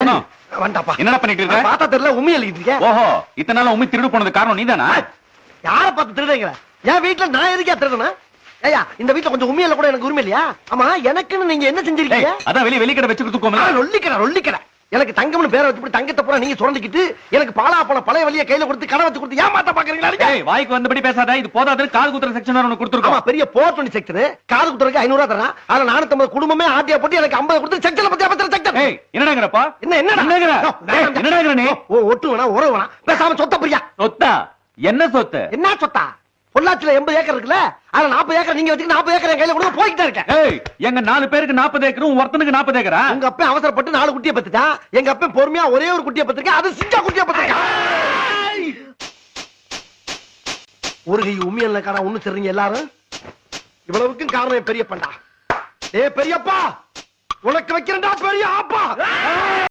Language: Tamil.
தங்கம் வந்தாப்பா. என்னடா பண்ணிட்டு இருக்க? பார்த்தா தெரியல, உண்மை எழுதிட்டு இருக்க. ஓஹோ, இத்தனை நாளா உண்மை திருடு போனது காரணம் நீதானா? யார பார்த்து திருடுங்க? என் வீட்டுல நான் எதுக்கா திருடுனா? ஏயா, இந்த வீட்டுல கொஞ்சம் உண்மையில கூட எனக்கு உரிமை இல்லையா? ஆமா, எனக்குன்னு நீங்க என்ன செஞ்சிருக்கீங்க? அதான் வெளிக்கடை வச்சுக்கிட்டு தூக்கோம்ல. ரொல்லிக்கடை எனக்கு தங்கம்னு பேரை வச்சு தங்கத்தை பூரா நீங்க சுரண்டிக்கிட்டு எனக்கு பாலாப்பழம் பழைய வழியை கையில கொடுத்து கடை வச்சு கொடுத்து ஏமாத்த பாக்குறீங்களா? வாய்க்கு வந்தபடி பேசாத. இது போதாது, காது குத்துற செக்ஷன் ஒன்னு கொடுத்துருக்கோம். பெரிய போர்ட் செக்டர், காது குத்துறதுக்கு 500 ரூபாய் தரேன். அதுல 450 குடும்பமே ஆட்டியா போட்டு எனக்கு 50 கொடுத்து செக்டர்ல பத்தி பத்திர செக்டர். என்னடாங்கறப்பா? என்னடா நீ? ஒட்டு வேணா உறவு வேணா, பேசாம சொத்த பிரியா. சொத்தா? என்ன சொத்து? என்ன சொத்தா? பொள்ளாச்சில 80 ஏக்கர் இருக்குல்ல, அதுல 40 ஏக்கர் நீங்க வச்சுக்க, 40 ஏக்கர் என் கையில கொடுத்து போய்கிட்டே இருக்கேன். எங்க 4 பேருக்கு 40 ஏக்கரும் ஒருத்தனுக்கு 40 ஏக்கரா? உங்க அப்பா அவசரப்பட்டு 4 குட்டியை பத்துட்டா, எங்க அப்பா பொறுமையா ஒரே ஒரு குட்டியை பத்திருக்கேன், அது சிங்கா குட்டியை பத்திருக்கேன். ஒரு கை உண்மையில காணா ஒண்ணு சொல்றீங்க எல்லாரும். இவ்வளவுக்கும் காரணம் பெரியப்பா. பெரியப்பா, உனக்கு வைக்கிறேன்டா பெரிய ஆப்பா.